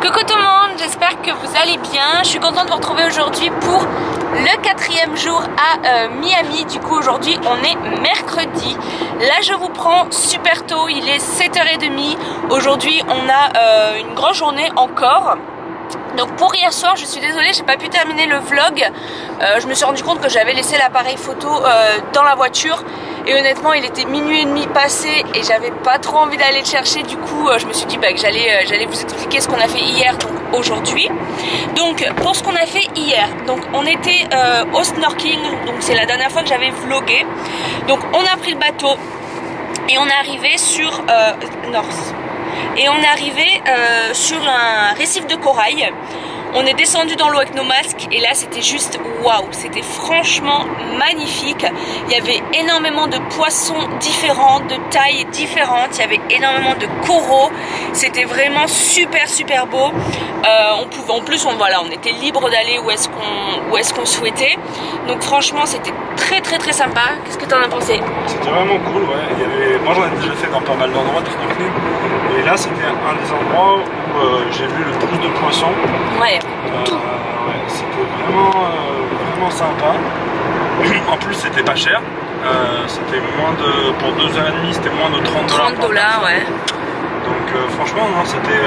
Coucou tout le monde, j'espère que vous allez bien. Je suis contente de vous retrouver aujourd'hui pour le 4e jour à Miami. Du coup aujourd'hui on est mercredi. Là je vous prends super tôt, il est 7h30. Aujourd'hui on a une grande journée encore. Donc pour hier soir, je suis désolée, j'ai pas pu terminer le vlog. Je me suis rendu compte que j'avais laissé l'appareil photo dans la voiture. Et honnêtement, il était minuit et demi passé et j'avais pas trop envie d'aller le chercher. Du coup, je me suis dit que j'allais vous expliquer ce qu'on a fait hier, donc aujourd'hui. Donc pour ce qu'on a fait hier, donc on était au snorkeling. Donc c'est la dernière fois que j'avais vlogué. Donc on a pris le bateau et on est arrivé sur sur un récif de corail. On est descendu dans l'eau avec nos masques et là c'était juste waouh, c'était franchement magnifique. Il y avait énormément de poissons différents, de tailles différentes, il y avait énormément de coraux. C'était vraiment super beau. En plus on était libre d'aller où est-ce qu'on souhaitait. Donc franchement c'était très sympa. Qu'est-ce que tu en as pensé? C'était vraiment cool, ouais. Moi j'en ai déjà fait dans pas mal d'endroits de snorkeling. Et là c'était un des endroits où j'ai vu le plus de poissons. Ouais. Ouais, c'était vraiment sympa. En plus c'était pas cher. C'était pour 2h30 c'était moins de 30 $30, ouais. Donc franchement non, c'était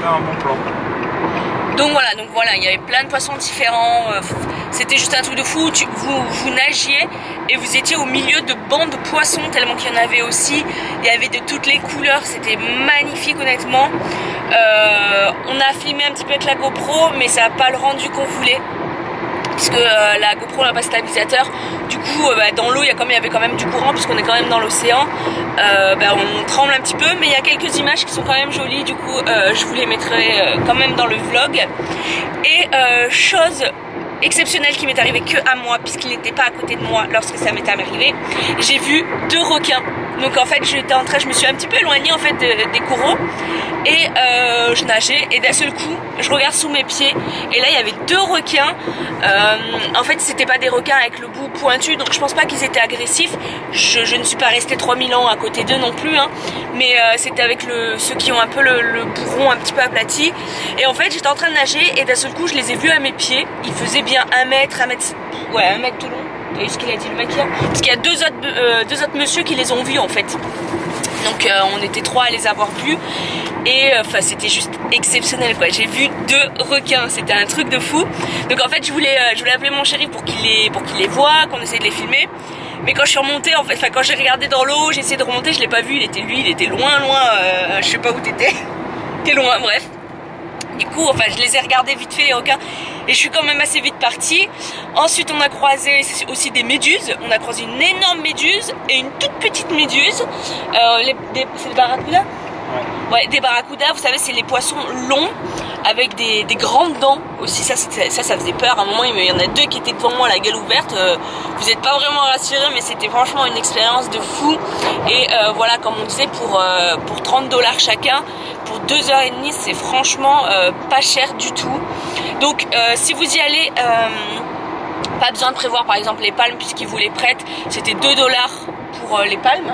un bon plan. Donc voilà, il y avait plein de poissons différents. C'était juste un truc de fou. Vous nagiez et vous étiez au milieu de bancs de poissons tellement qu'il y en avait aussi. Il y avait de toutes les couleurs. C'était magnifique honnêtement. On a filmé un petit peu avec la GoPro, mais ça n'a pas le rendu qu'on voulait. Puisque la GoPro n'a pas stabilisateur. Du coup dans l'eau il y avait quand même du courant puisqu'on est quand même dans l'océan. On tremble un petit peu, mais il y a quelques images qui sont quand même jolies. Du coup je vous les mettrai quand même dans le vlog. Et chose exceptionnelle qui m'est arrivée que à moi, puisqu'il n'était pas à côté de moi lorsque ça m'est arrivé, j'ai vu 2 requins. Donc en fait je me suis un petit peu éloignée en fait des coraux et je nageais et d'un seul coup je regarde sous mes pieds et là il y avait 2 requins. En fait c'était pas des requins avec le bout pointu, donc je pense pas qu'ils étaient agressifs. Je ne suis pas restée 3000 ans à côté d'eux non plus hein. Mais c'était avec ceux qui ont un peu le bourron un petit peu aplati. Et en fait j'étais en train de nager et d'un seul coup je les ai vus à mes pieds. Ils faisaient bien 1 mètre de long. T'as vu ce qu'il a dit le mec là? Parce qu'il y a deux autres messieurs qui les ont vus en fait. Donc on était 3 à les avoir vus. Et c'était juste exceptionnel quoi. J'ai vu 2 requins, c'était un truc de fou. Donc en fait je voulais appeler mon chéri pour qu'il les voie, qu'on essaie de les filmer. Mais quand je suis remontée en fait, quand j'ai regardé dans l'eau, j'ai essayé de remonter, je l'ai pas vu, il était loin, je sais pas où t'étais. T'es loin, bref. Du coup, je les ai regardés vite fait les requins et je suis quand même assez vite partie. Ensuite, on a croisé aussi des méduses. On a croisé une énorme méduse et une toute petite méduse. C'est des barracudas? Ouais, des barracudas, vous savez, c'est les poissons longs avec des grandes dents aussi. Ça faisait peur. À un moment, il y en a 2 qui étaient devant moi, la gueule ouverte. Vous n'êtes pas vraiment rassurés, mais c'était franchement une expérience de fou. Et voilà, comme on disait, pour $30 chacun, pour 2h30, c'est franchement pas cher du tout. Donc, si vous y allez, pas besoin de prévoir par exemple les palmes puisqu'ils vous les prêtent. C'était $2 pour les palmes.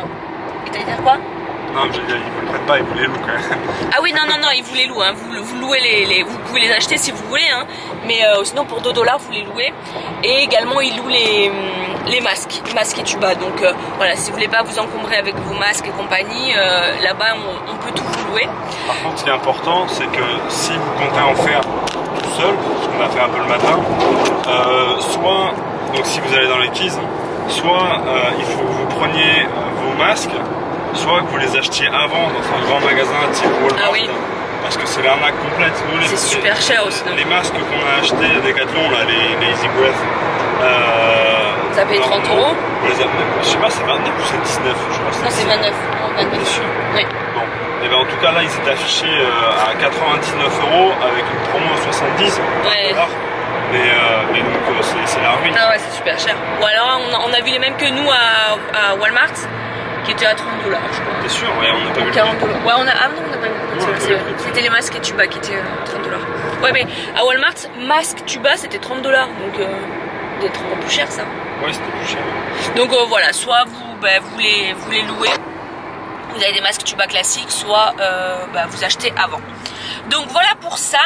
Et t'allais dire quoi? Non, je veux dire, ils vous le prêtent pas, ils vous les louent quand même. Ah oui, non, ils vous les louent, hein. Vous louez vous pouvez les acheter si vous voulez, hein. Mais sinon pour $2 vous les louez. Et également ils louent les masques et tuba. Donc voilà, si vous voulez pas vous encombrer avec vos masques et compagnie, là-bas on peut tout vous louer. Par contre, ce qui est important, c'est que si vous comptez en faire tout seul, ce qu'on a fait un peu le matin, soit, donc si vous allez dans les Keys, soit il faut que vous preniez vos masques, soit que vous les achetiez avant dans un grand magasin type Walmart. Ah oui. Parce que c'est l'arnaque complète. C'est super cher aussi. Les masques qu'on a achetés à Decathlon, là, les Easy Breath. Ça paye 30 €. Je sais pas, c'est 29 ou c'est 19? Je sais pas. Non, c'est 29. Bien sûr. Oui. Bon. Et ben en tout cas là, ils étaient affichés à 99 € avec une promo à 70. Ouais. Mais donc c'est la ruine. Ah ouais, c'est super cher. Ou alors on a vu les mêmes que nous à Walmart, qui étaient à $30 je crois. T'es sûr? Ouais, on n'a pas vu. 40 $. Ouais, on a pas vu. C'était les masques et tuba qui étaient $30. Ouais, mais à Walmart, masque tuba c'était $30. Donc d'être encore plus cher ça. Ouais, c'était plus cher. Donc voilà, soit vous les louez. vous avez des masques tuba classiques, soit vous achetez avant. Donc voilà pour ça.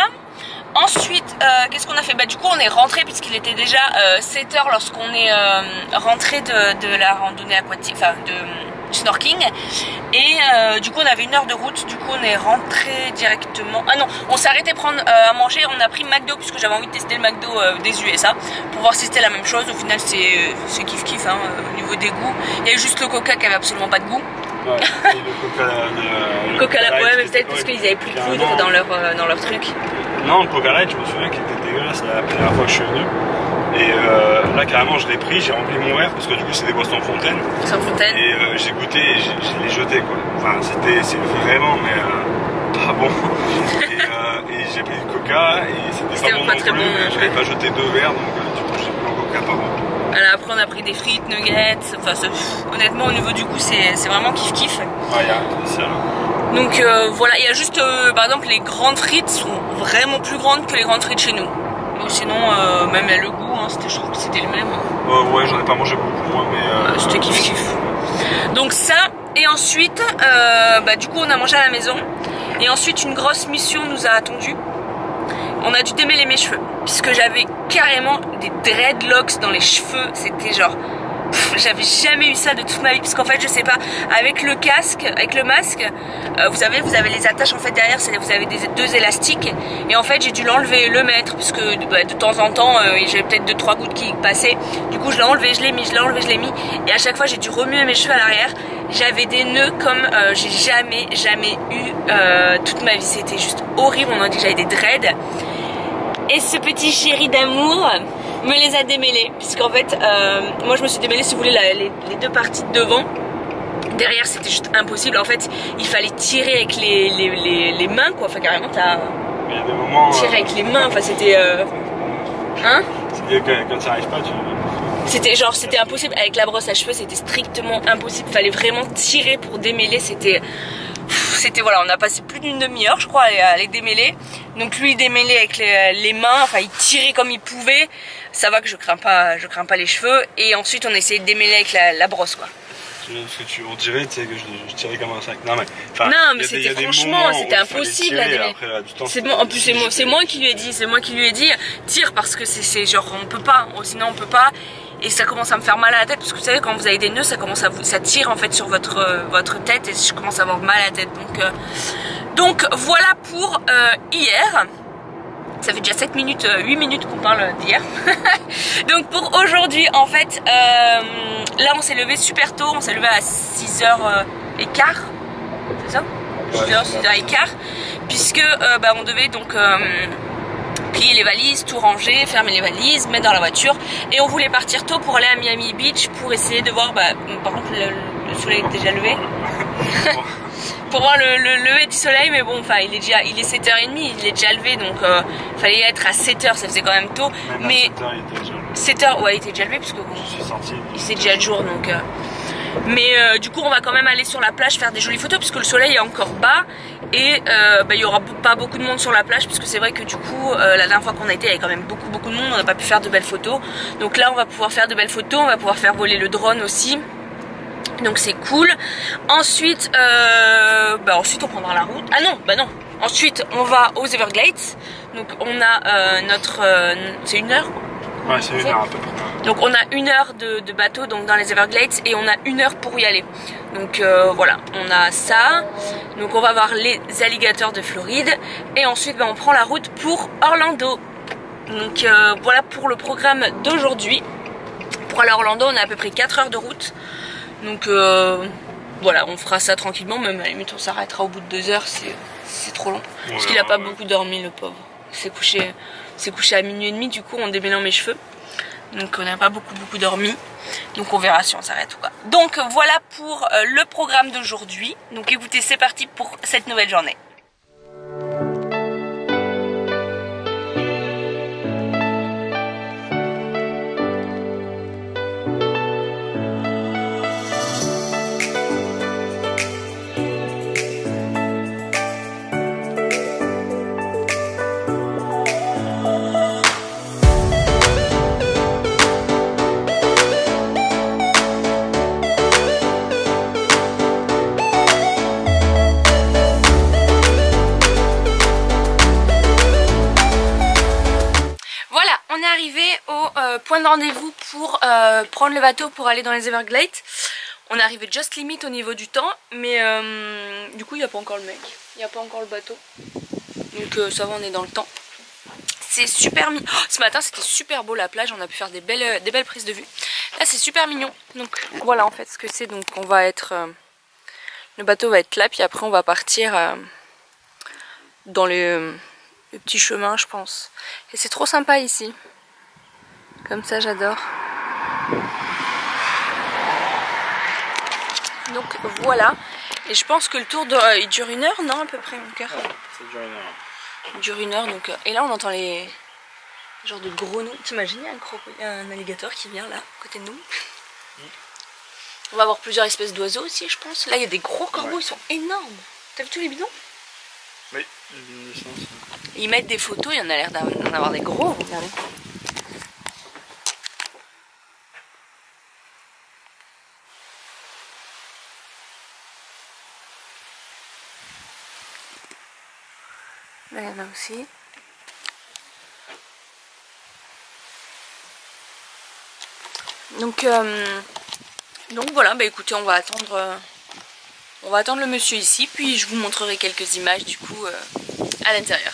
Ensuite, qu'est-ce qu'on a fait? Du coup, on est rentré puisqu'il était déjà 7 h lorsqu'on est rentré de la randonnée aquatique, enfin de snorkeling. Et du coup, on avait 1 heure de route. Du coup, on est rentré directement. Ah non, on s'est arrêté prendre à manger. On a pris McDo puisque j'avais envie de tester le McDo des USA pour voir si c'était la même chose. Au final, c'est kiff kiff hein, au niveau des goûts. Il y a eu juste le Coca qui avait absolument pas de goût. Ouais, et le Coca Light, ouais, mais peut-être parce qu'ils avaient plus de poudre dans leur truc. Non, le Coca Light, je me souviens qu'il était dégueulasse la première fois que je suis venu. Et là, carrément, je l'ai pris, j'ai rempli mon verre parce que du coup, c'est des boissons fontaine. Sans fontaine. Et j'ai goûté et je l'ai jeté quoi. Enfin, c'est vraiment, mais pas bon. Et j'ai pris le Coca et c'était pas bon non plus. Bon, j'avais pas jeté 2 verres donc du coup, j'ai pris le Coca pas bon. Alors après on a pris des frites, nuggets, enfin honnêtement au niveau du goût c'est vraiment kiff kiff. Ouais, y a rien de spécial. Donc voilà, il y a juste par exemple les grandes frites sont vraiment plus grandes que les grandes frites chez nous. Mais sinon même le goût, hein, je trouve que c'était le même. Ouais, j'en ai pas mangé beaucoup moi mais... c'était kiff kiff. Donc ça, et ensuite du coup on a mangé à la maison. Et ensuite une grosse mission nous a attendu. On a dû démêler mes cheveux puisque j'avais carrément des dreadlocks dans les cheveux. C'était genre, j'avais jamais eu ça de toute ma vie parce qu'en fait je sais pas, avec le casque, avec le masque, vous avez les attaches en fait derrière, vous avez 2 élastiques et en fait j'ai dû l'enlever et le mettre parce que de temps en temps j'avais peut-être 2-3 gouttes qui passaient. Du coup je l'ai enlevé, je l'ai mis, je l'ai enlevé, je l'ai mis et à chaque fois j'ai dû remuer mes cheveux à l'arrière. J'avais des nœuds comme j'ai jamais eu toute ma vie. C'était juste horrible. On a dit que j'avais des dreads. Et ce petit chéri d'amour me les a démêlés. Puisqu'en fait, moi je me suis démêlée, si vous voulez, les 2 parties de devant. Derrière, c'était juste impossible. En fait, il fallait tirer avec les mains, quoi. Enfin, carrément, t'as tiré avec les mains. Enfin, c'était. Hein? Quand ça arrive pas, tu. C'était impossible. Avec la brosse à cheveux, c'était strictement impossible. Il fallait vraiment tirer pour démêler. C'était voilà, on a passé plus d'une demi-heure je crois à les démêler. Donc lui il démêlait avec les mains, enfin il tirait comme il pouvait. Ça va que je crains pas les cheveux. Et ensuite on essayait de démêler avec la brosse quoi. On dirait que je tirais comme un sac. Non mais c'était franchement c'était impossible à démêler. C'est bon, en plus c'est moi qui lui ai dit tire parce que c'est genre on peut pas, sinon on peut pas. Et ça commence à me faire mal à la tête parce que vous savez quand vous avez des nœuds ça tire en fait sur votre tête et je commence à avoir mal à la tête. Donc voilà pour hier. Ça fait déjà 8 minutes qu'on parle d'hier. Donc pour aujourd'hui en fait là on s'est levé super tôt, on s'est levé à 6h15. C'est ça? 6h15 puisque on devait donc plier les valises, tout ranger, fermer les valises, mettre dans la voiture et on voulait partir tôt pour aller à Miami Beach pour essayer de voir, par contre le soleil est déjà levé pour voir le lever du soleil mais bon enfin il est 7h30, il est déjà levé donc fallait être à 7h, ça faisait quand même tôt mais 7h ouais il était déjà levé parce que bon, il s'est déjà le jour donc mais du coup on va quand même aller sur la plage faire des jolies photos puisque le soleil est encore bas et il y aura pas beaucoup de monde sur la plage puisque c'est vrai que du coup la dernière fois qu'on a été il y avait quand même beaucoup de monde, on n'a pas pu faire de belles photos donc là on va pouvoir faire de belles photos, on va pouvoir faire voler le drone aussi donc c'est cool. Ensuite ensuite on prendra la route, non ensuite on va aux Everglades donc on a c'est 1 heure. Ouais, c'est 1 heure à peu près. Donc on a 1 heure de bateau donc dans les Everglades et on a 1 heure pour y aller. Donc voilà, on a ça. Donc on va voir les alligators de Floride et ensuite on prend la route pour Orlando. Donc voilà pour le programme d'aujourd'hui. Pour aller à Orlando, on a à peu près 4 heures de route. Donc voilà, on fera ça tranquillement, même à la limite on s'arrêtera au bout de 2 heures, c'est trop long. Ouais, parce qu'il a pas beaucoup dormi le pauvre. C'est couché à minuit et demi, du coup en démêlant mes cheveux. Donc on n'a pas beaucoup dormi. Donc on verra si on s'arrête ou pas. Donc voilà pour le programme d'aujourd'hui. Donc écoutez, c'est parti pour cette nouvelle journée. arrivé au point de rendez-vous pour prendre le bateau pour aller dans les Everglades. On est arrivé just limite au niveau du temps, mais du coup il n'y a pas encore le mec, il n'y a pas encore le bateau. Donc ça va, on est dans le temps. C'est super mignon. Oh, ce matin c'était super beau la plage, on a pu faire des belles prises de vue. Là c'est super mignon. Donc voilà en fait ce que c'est. Donc on va être... le bateau va être là, puis après on va partir dans le petit chemin je pense. Et c'est trop sympa ici. Comme ça j'adore. Donc voilà. Et je pense que le tour il dure 1 heure, non à peu près mon cœur. Ouais, ça dure 1 heure. Il dure 1 heure donc. Et là on entend les genres de grenouilles. T'imagines un alligator qui vient là, à côté de nous. On va avoir plusieurs espèces d'oiseaux aussi je pense. Là il y a des gros corbeaux, ils sont énormes. T'as vu tous les bidons? Oui, ils mettent des photos, il y en a l'air d'en avoir des gros, regardez. Là il y en a aussi. Donc voilà, bah écoutez, on va attendre le monsieur ici, puis je vous montrerai quelques images du coup à l'intérieur.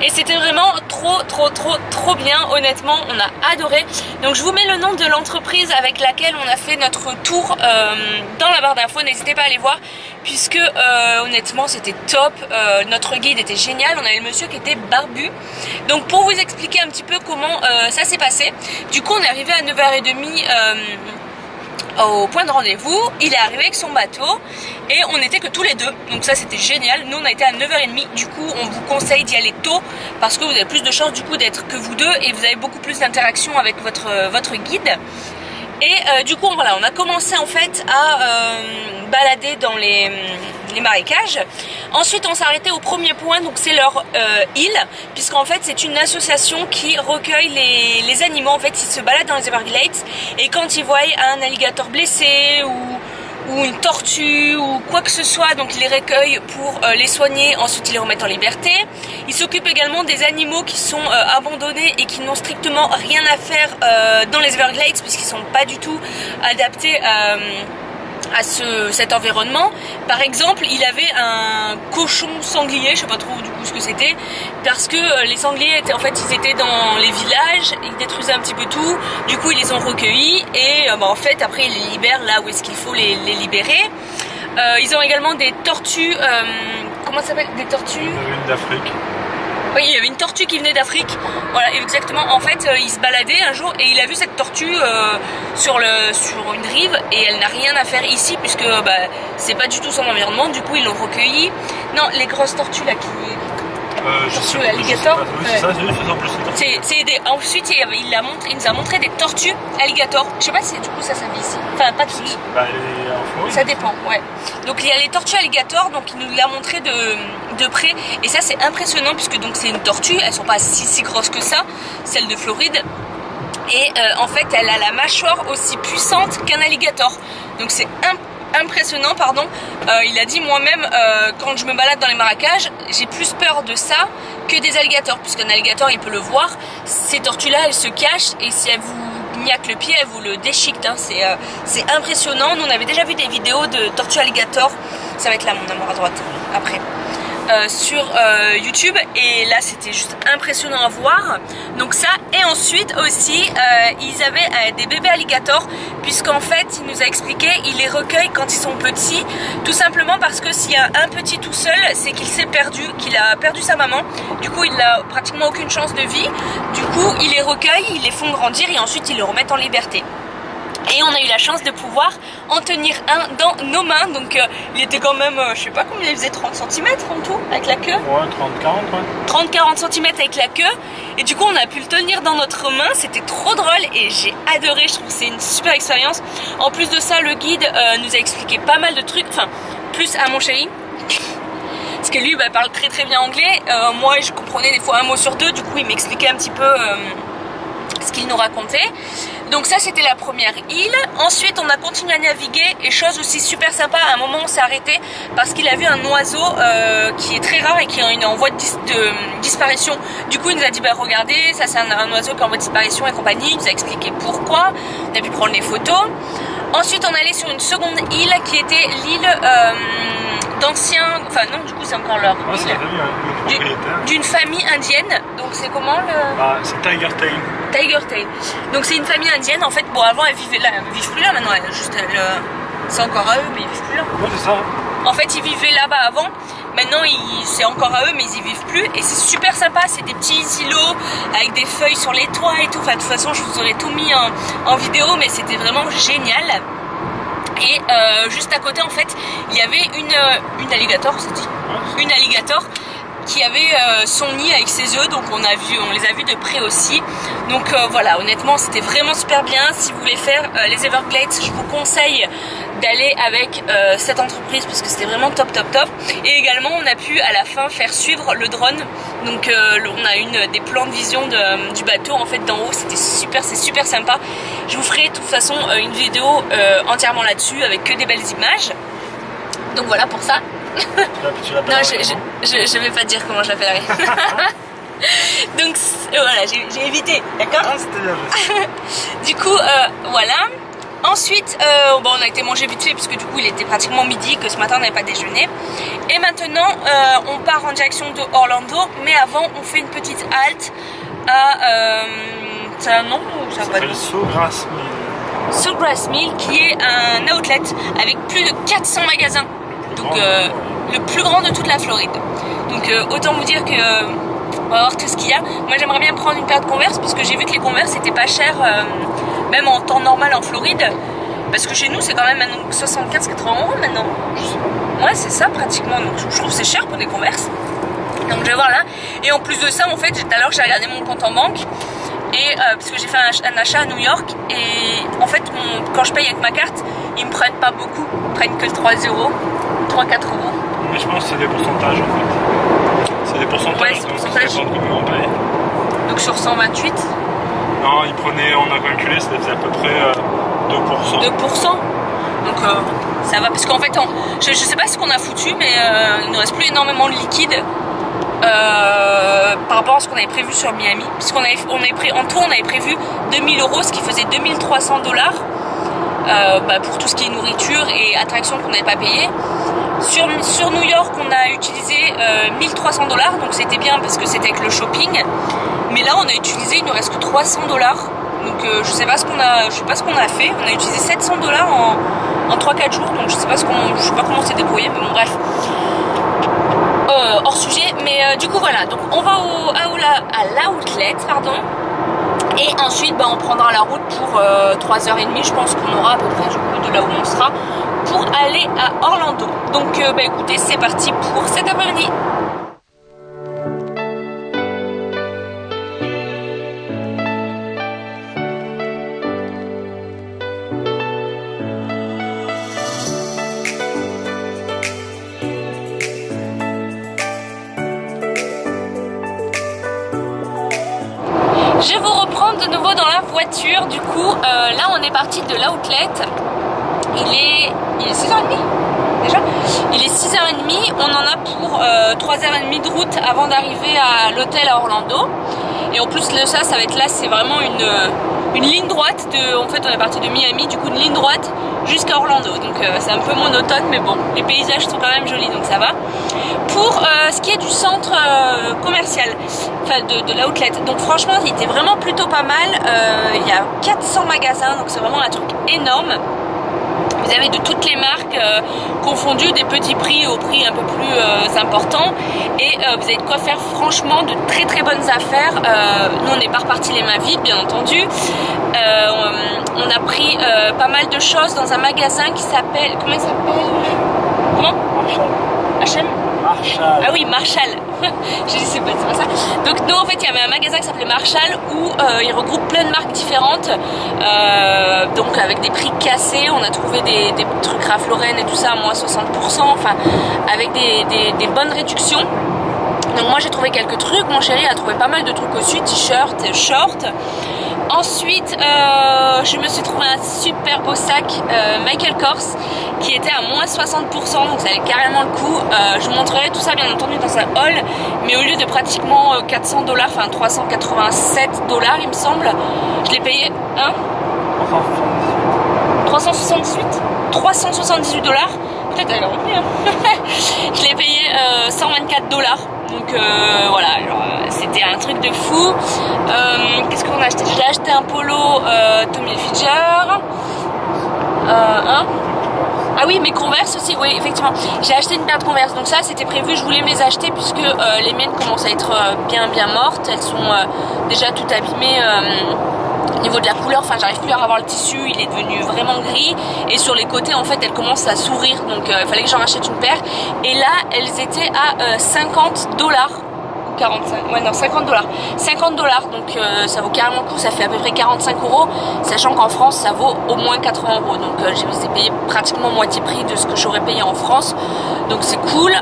Et c'était vraiment trop bien, honnêtement on a adoré. Donc je vous mets le nom de l'entreprise avec laquelle on a fait notre tour dans la barre d'infos, n'hésitez pas à aller voir puisque honnêtement c'était top. Notre guide était génial, on avait le monsieur qui était barbu. Donc pour vous expliquer un petit peu comment ça s'est passé, du coup on est arrivé à 9h30 au point de rendez-vous, il est arrivé avec son bateau et on n'était que tous les deux, donc ça c'était génial. Nous on a été à 9h30, du coup on vous conseille d'y aller tôt parce que vous avez plus de chances du coup d'être que vous deux et vous avez beaucoup plus d'interaction avec votre guide. Et du coup voilà, on a commencé en fait à balader dans les marécages. Ensuite on s'est arrêté au premier point, donc c'est leur île, puisqu'en fait c'est une association qui recueille les animaux. En fait ils se baladent dans les Everglades et quand ils voient un alligator blessé ou une tortue ou quoi que ce soit, donc ils les recueillent pour les soigner, ensuite ils les remettent en liberté. Ils s'occupent également des animaux qui sont abandonnés et qui n'ont strictement rien à faire dans les Everglades puisqu'ils sont pas du tout adaptés à cet environnement. Par exemple, il avait un cochon sanglier, je sais pas trop du coup ce que c'était, parce que les sangliers étaient, en fait, ils étaient dans les villages, ils détruisaient un petit peu tout, du coup ils les ont recueillis et en fait après ils les libèrent là où est-ce qu'il faut les libérer. Ils ont également des tortues, comment ça s'appelle, des tortues d'Afrique. Oui, il y avait une tortue qui venait d'Afrique. Voilà, exactement. En fait, il se baladait un jour et il a vu cette tortue sur une rive et elle n'a rien à faire ici puisque c'est pas du tout son environnement. Du coup, ils l'ont recueillie. Non, les grosses tortues là qui... tortues alligator. Ensuite, il nous a montré des tortues alligator. Je sais pas si du coup ça vit ici. Enfin, pas toutes. Ça dépend, ouais. Donc il y a les tortues alligator, donc il nous l'a montré de près. Et ça c'est impressionnant puisque donc c'est une tortue, elles sont pas si grosses que ça, celle de Floride. Et en fait elle a la mâchoire aussi puissante qu'un alligator. Donc c'est impressionnant, pardon. Il a dit moi-même, quand je me balade dans les marécages, j'ai plus peur de ça que des alligators, puisqu'un alligator il peut le voir. Ces tortues là elles se cachent et si elles vous niaquent le pied, elles vous le déchiquent, hein. C'est impressionnant. Nous on avait déjà vu des vidéos de tortues alligators, ça va être là mon amour à droite après. Sur YouTube, et là c'était juste impressionnant à voir. Donc ça, et ensuite aussi ils avaient des bébés alligators, puisqu'en fait il nous a expliqué, il les recueille quand ils sont petits, tout simplement parce que s'il y a un petit tout seul, c'est qu'il s'est perdu, qu'il a perdu sa maman, du coup il n'a pratiquement aucune chance de vie, du coup il les recueille, ils les font grandir et ensuite ils les remettent en liberté. Et on a eu la chance de pouvoir en tenir un dans nos mains. Donc il était quand même, je sais pas combien il faisait, 30 cm en tout avec la queue. Ouais, 30-40 30-40 cm avec la queue. Et du coup on a pu le tenir dans notre main. C'était trop drôle et j'ai adoré. Je trouve que c'est une super expérience. En plus de ça, le guide nous a expliqué pas mal de trucs. Enfin, plus à mon chéri. Parce que lui parle très très bien anglais. Moi je comprenais des fois un mot sur deux. Du coup il m'expliquait un petit peu ce qu'il nous racontait. Donc ça c'était la première île. Ensuite on a continué à naviguer, et chose aussi super sympa, à un moment on s'est arrêté parce qu'il a vu un oiseau qui est très rare et qui est en voie de disparition. Du coup il nous a dit regardez, ça c'est un oiseau qui est en voie de disparition et compagnie. Il nous a expliqué pourquoi, on a pu prendre les photos. Ensuite on allait sur une seconde île qui était l'île d'anciens, enfin non du coup c'est encore leur île, d'une famille indienne. Donc c'est comment le... c'est Tiger Tail. Tiger Tail. Donc c'est une famille indienne en fait. Bon avant elles vivaient là, elles vivent plus là maintenant. C'est encore à eux mais ils vivent plus là. Ouais c'est ça. En fait ils vivaient là-bas avant. Maintenant c'est encore à eux mais ils y vivent plus. Et c'est super sympa. C'est des petits îlots avec des feuilles sur les toits et tout. Enfin de toute façon je vous aurais tout mis en vidéo, mais c'était vraiment génial. Et juste à côté en fait il y avait une alligator, c'est dit, une alligator qui avait son nid avec ses œufs. Donc on les a vus de près aussi. Donc voilà, honnêtement c'était vraiment super bien. Si vous voulez faire les Everglades, je vous conseille d'aller avec cette entreprise parce que c'était vraiment top. Et également on a pu à la fin faire suivre le drone. Donc on a des plans de vision du bateau en fait d'en haut. C'était super, c'est super sympa. Je vous ferai de toute façon une vidéo entièrement là-dessus avec que des belles images. Donc voilà pour ça. Non, je vais pas dire comment je l'appellerai. Donc voilà, j'ai évité, d'accord. Ah, c'était bien. Du coup, voilà. Ensuite, on a été manger vite fait puisque du coup il était pratiquement midi, que ce matin on n'avait pas déjeuné. Et maintenant, on part en direction de Orlando, mais avant on fait une petite halte à... c'est un nom ou ça va pas de nom? Sawgrass Mill. Sawgrass Mill, qui est un outlet avec plus de 400 magasins. Donc le plus grand de toute la Floride. Donc autant vous dire que on va voir tout ce qu'il y a. Moi j'aimerais bien prendre une paire de Converse parce que j'ai vu que les Converse étaient pas chers même en temps normal en Floride. Parce que chez nous c'est quand même 75-80 € maintenant. Ouais c'est ça pratiquement. Donc je trouve que c'est cher pour des Converse. Donc je vais voir là. Et en plus de ça en fait tout à l'heure j'ai regardé mon compte en banque. Et parce que j'ai fait un achat à New York. Et en fait quand je paye avec ma carte, ils me prennent pas beaucoup. Ils prennent que 3 €. 3-4 €. Mais je pense que c'est des pourcentages en fait. C'est des pourcentages, ouais, donc ça dépend de combien on paye. Donc sur 128. Non, on a calculé, ça faisait à peu près 2%. 2%. Donc ça va, parce qu'en fait, je sais pas ce qu'on a foutu, mais il ne reste plus énormément de liquide par rapport à ce qu'on avait prévu sur Miami. Puisqu'on avait en tout, on avait prévu 2000 €, ce qui faisait 2300 $. Pour tout ce qui est nourriture et attractions qu'on n'avait pas payé. Sur New York on a utilisé 1300 $, donc c'était bien parce que c'était avec le shopping, mais là on a utilisé, il nous reste que 300 $, donc je sais pas ce qu'on a fait. On a utilisé 700 $ en 3-4 jours, donc je sais pas comment on s'est débrouillé, mais bon bref, hors sujet. Mais du coup voilà, donc on va à l'outlet, pardon. Et ensuite on prendra la route pour 3h30, je pense qu'on aura à peu près du coup de là où on sera pour aller à Orlando. Donc écoutez, c'est parti pour cet après-midi. Je vous reprends de nouveau dans la voiture. Du coup là on est parti de l'outlet Il est 6h30 déjà. Il est 6h30, on en a pour 3h30 de route avant d'arriver à l'hôtel à Orlando. Et en plus de ça, ça va être là, c'est vraiment une ligne droite. En fait, on est parti de Miami, du coup une ligne droite jusqu'à Orlando. Donc c'est un peu monotone, mais bon, les paysages sont quand même jolis, donc ça va. Pour ce qui est du centre commercial, enfin de l'outlet, donc franchement, il était vraiment plutôt pas mal. Il y a 400 magasins, donc c'est vraiment un truc énorme. Vous avez de toutes les marques confondues, des petits prix au prix un peu plus important, et vous avez de quoi faire franchement de très très bonnes affaires. Nous on n'est pas reparti les mains vides, bien entendu. On a pris pas mal de choses dans un magasin qui s'appelle, comment il s'appelle? Comment? Marshall. Marshall. Ah oui, Marshall. J'ai dit c'est pas ça. Donc nous en fait il y avait un magasin qui s'appelait Marshall où il regroupe plein de marques différentes, donc avec des prix cassés. On a trouvé des trucs Ralph Lauren et tout ça à moins 60%, enfin avec des bonnes réductions. Donc moi j'ai trouvé quelques trucs, mon chéri a trouvé pas mal de trucs aussi, t-shirts, shorts. Ensuite, je me suis trouvé un super beau sac Michael Kors qui était à moins 60%, donc ça valait carrément le coup. Je vous montrerai tout ça bien entendu dans un haul, mais au lieu de pratiquement 400$, enfin 387$ il me semble, je l'ai payé 378$. Peut-être elle a repris, hein. Je l'ai payé 124$. Donc voilà, c'était un truc de fou. Qu'est-ce qu'on a acheté? J'ai acheté un polo Tommy Hilfiger. Ah oui, mes Converse aussi, oui, effectivement. J'ai acheté une paire de Converse, donc ça c'était prévu, je voulais me les acheter puisque les miennes commencent à être bien mortes. Elles sont déjà toutes abîmées. Au niveau de la couleur, enfin j'arrive plus à avoir le tissu, il est devenu vraiment gris, et sur les côtés en fait elles commencent à s'ouvrir, donc il fallait que j'en rachète une paire, et là elles étaient à 50$, 45, ouais non 50$, donc ça vaut carrément le coup, ça fait à peu près 45€, sachant qu'en France ça vaut au moins 80€, donc j'ai payé pratiquement moitié prix de ce que j'aurais payé en France, donc c'est cool.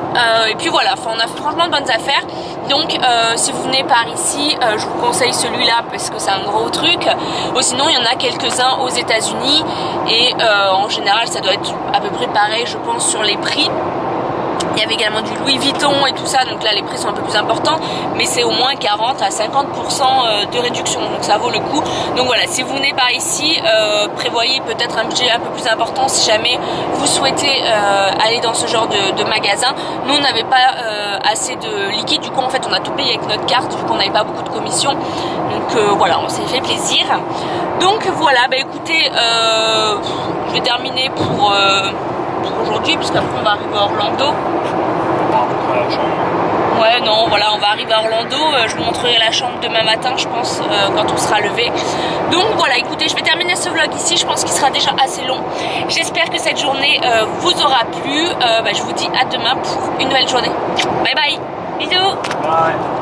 Et puis voilà, on a fait franchement de bonnes affaires. Donc si vous venez par ici, je vous conseille celui-là parce que c'est un gros truc. Ou sinon il y en a quelques-uns aux États-Unis, et en général ça doit être à peu près pareil je pense sur les prix. Il y avait également du Louis Vuitton et tout ça, donc là les prix sont un peu plus importants, mais c'est au moins 40 à 50% de réduction, donc ça vaut le coup. Donc voilà, si vous venez par ici, prévoyez peut-être un budget un peu plus important si jamais vous souhaitez aller dans ce genre de magasin. Nous on n'avait pas assez de liquide, du coup en fait on a tout payé avec notre carte, vu qu'on n'avait pas beaucoup de commissions, donc voilà, on s'est fait plaisir. Donc voilà, bah écoutez, je vais terminer pour aujourd'hui, puisqu'après on va arriver à Orlando. Ouais, non, voilà, on va arriver à Orlando. Je vous montrerai la chambre demain matin, je pense, quand on sera levé. Donc voilà, écoutez, je vais terminer ce vlog ici. Je pense qu'il sera déjà assez long. J'espère que cette journée vous aura plu. Je vous dis à demain pour une nouvelle journée. Bye bye, bisous. Bye.